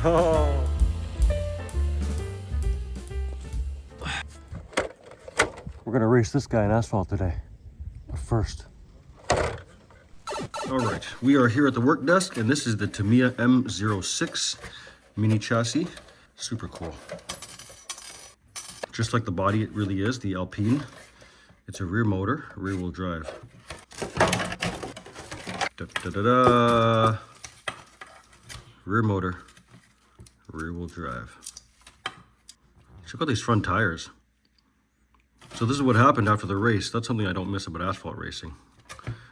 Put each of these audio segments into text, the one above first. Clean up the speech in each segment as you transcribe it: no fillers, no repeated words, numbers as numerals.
Oh. We're gonna race this guy in asphalt today. But first. All right, we are here at the work desk, and this is the Tamiya M06 mini chassis. Super cool. Just like the body, it really is, the Alpine. It's a rear motor, rear wheel drive. Da, da, da, da. Rear motor, rear wheel drive. Check out these front tires. So this is what happened after the race. That's something I don't miss about asphalt racing.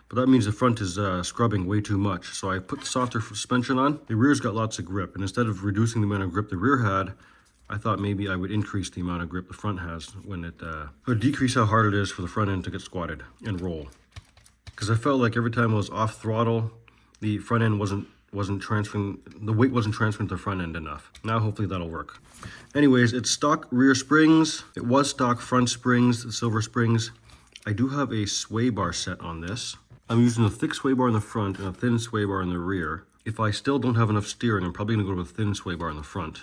But that means the front is scrubbing way too much. So I put the softer suspension on. The rear's got lots of grip. And instead of reducing the amount of grip the rear had, I thought maybe I would increase the amount of grip the front has when it, or decrease how hard it is for the front end to get squatted and roll. Because I felt like every time I was off throttle, the front end wasn't transferring, the weight wasn't transferring to the front end enough. Now hopefully that'll work. Anyways, it's stock rear springs. It was stock front springs, the silver springs. I do have a sway bar set on this. I'm using a thick sway bar in the front and a thin sway bar in the rear. If I still don't have enough steering, I'm probably gonna go with a thin sway bar in the front.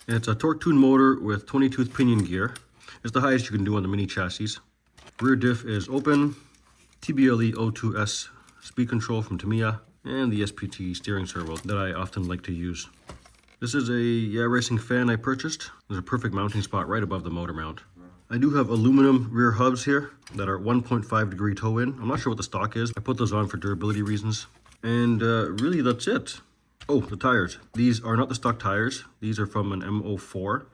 And it's a torque tune motor with 20-tooth pinion gear. It's the highest you can do on the mini chassis. Rear diff is open. TBLE O2S speed control from Tamiya, and the SPT steering servo that I often like to use. This is a Yeah Racing fan I purchased. There's a perfect mounting spot right above the motor mount. I do have aluminum rear hubs here that are 1.5 degree toe in. I'm not sure what the stock is. I put those on for durability reasons. And really that's it. Oh, the tires. These are not the stock tires. These are from an M04,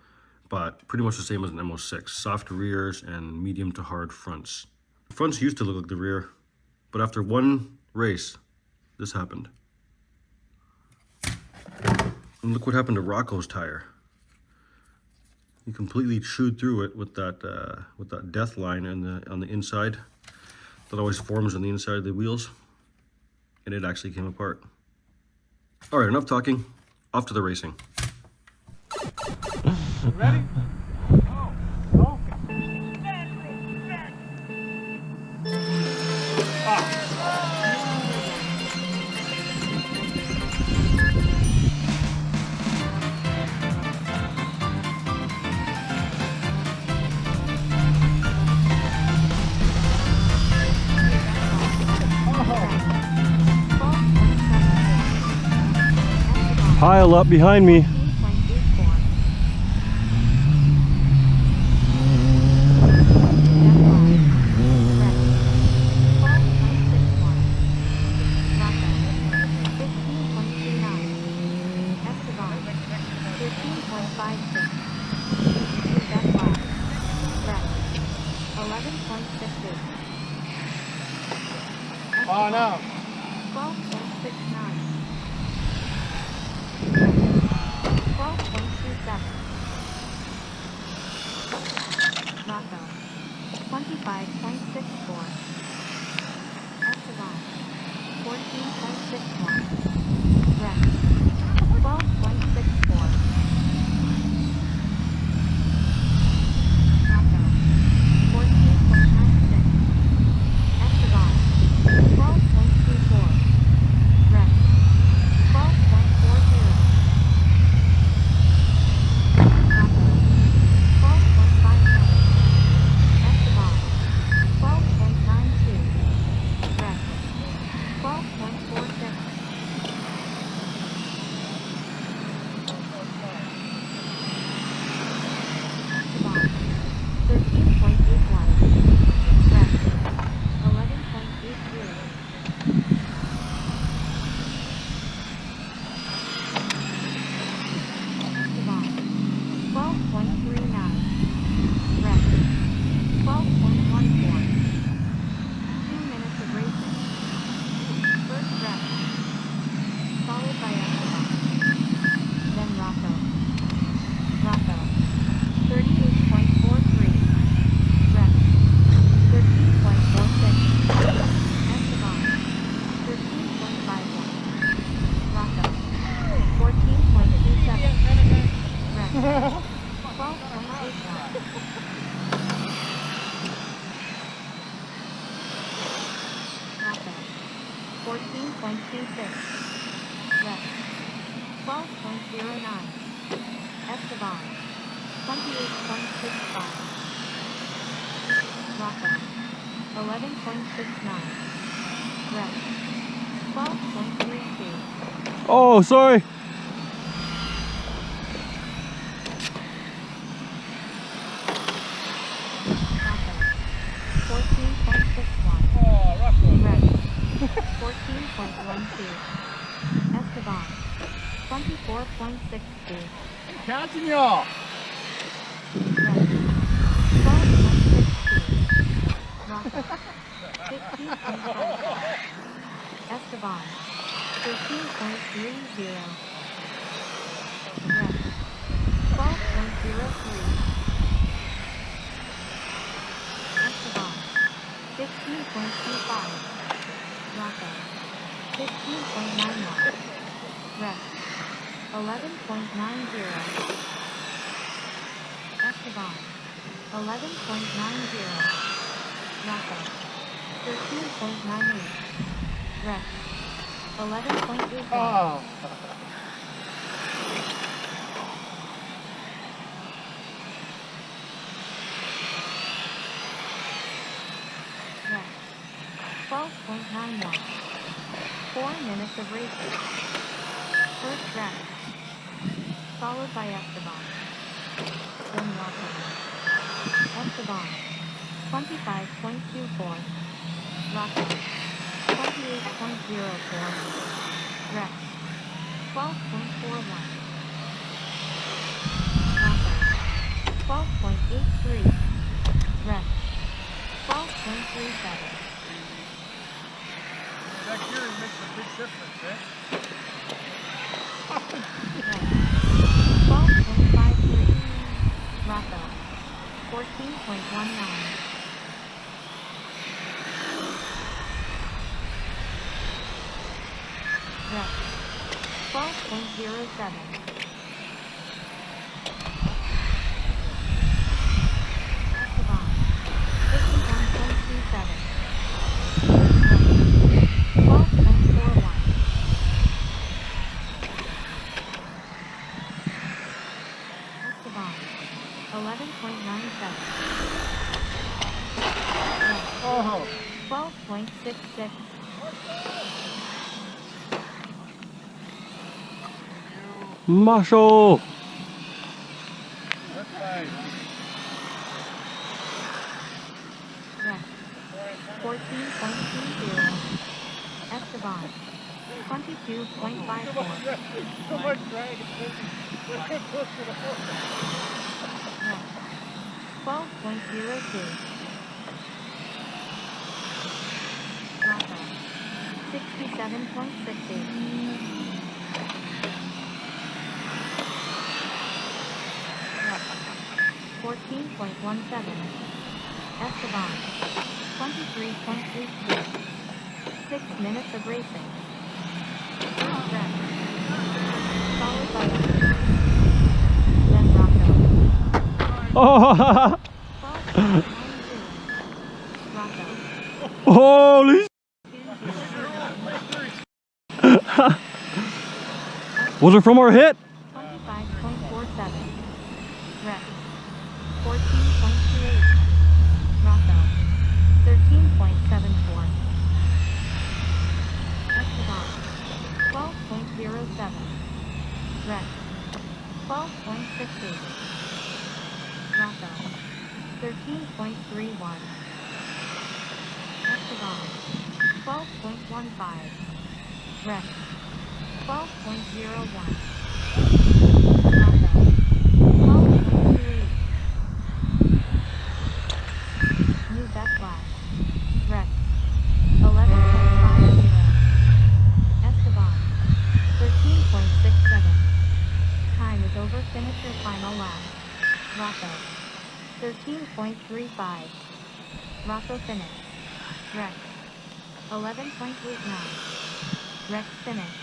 but pretty much the same as an M06. Soft rears and medium to hard fronts. The fronts used to look like the rear, but after one race, this happened. And look what happened to Rocco's tire. He completely chewed through it with that death line on the inside that always forms on the inside of the wheels, and it actually came apart. All right, enough talking. Off to the racing. Ready? Oh. Pile up behind me. Oh no. 12.69. 12.27. Rocco. 25.64. Esteban. 14.61. Rex. 12.64. Rocco. 14.96. Esteban. 12.24. Rex. 12.40. Rocco. 12.57. Esteban. 12.92. Rex. 12.46. Esteban. 13.81. Rex. 11.80. Esteban. 12.39. Rex. 12.14. 2 minutes of racing. First Rex. Followed by Esteban. Then Rocco. Rocco. 38.43. Rex. 13.46. Esteban. 13.51. Rocco. 14.27. Rex. 12.81. Rocco. 14.26. Rex. 12.09. Esteban, 28.65. Rocco, 11.69. Rex, 12.32. Oh, sorry. Rocco, 14.61. Oh, Rocco. Rex, 14.12. Esteban, 24.62. Catching y'all. Rex, 12.62. Rocco, 15.45. Esteban, 13.30. Rex, 12.03. Esteban, 15.25. Rocco, 15.91. Rex, 11.90. Esteban, 11.90. Rocco, 13.98. Rex, 11.81. Oh. Rex, 12.91. 4 minutes of racing. First Rex, followed by Esteban. Then Rocco. Esteban, 25.24. Rocco, 28.04. Rex, 12.41. Rocco, 12.83. Rex, 12.37. That gearing makes a big difference, eh? Rex, 12.53. Rocco, 14.19. Rex, 12.07. Esteban, 51.27. Rex, 12.41. Esteban, 11.97. Rex, Oh. 12.66. Marshall. That's fine. Rex, 14.20. Esteban, 22.54. So much drag. We're close to the floor. Rex, 12.02. Rocco, 67.68. Rex, 14.17. Esteban, 23.82. 6 minutes of racing. First Rex, followed by Esteban. Then Rocco, Oh, 12.92. Rocco, holy. 2.0. Was it from our hit? 25.47. Rex, 14.28. Rocco, 13.74. Esteban, 12.07. Rex, 12.68. Rocco, 13.31. Esteban, 12.15. Rex, 12.01. Rocco, 12.28. New backlash. Rex, 11.50. Esteban, 13.67. Time is over. Finish your final lap. Rocco, 13.35. Rocco finish. Rex, 11.89. Rex finish.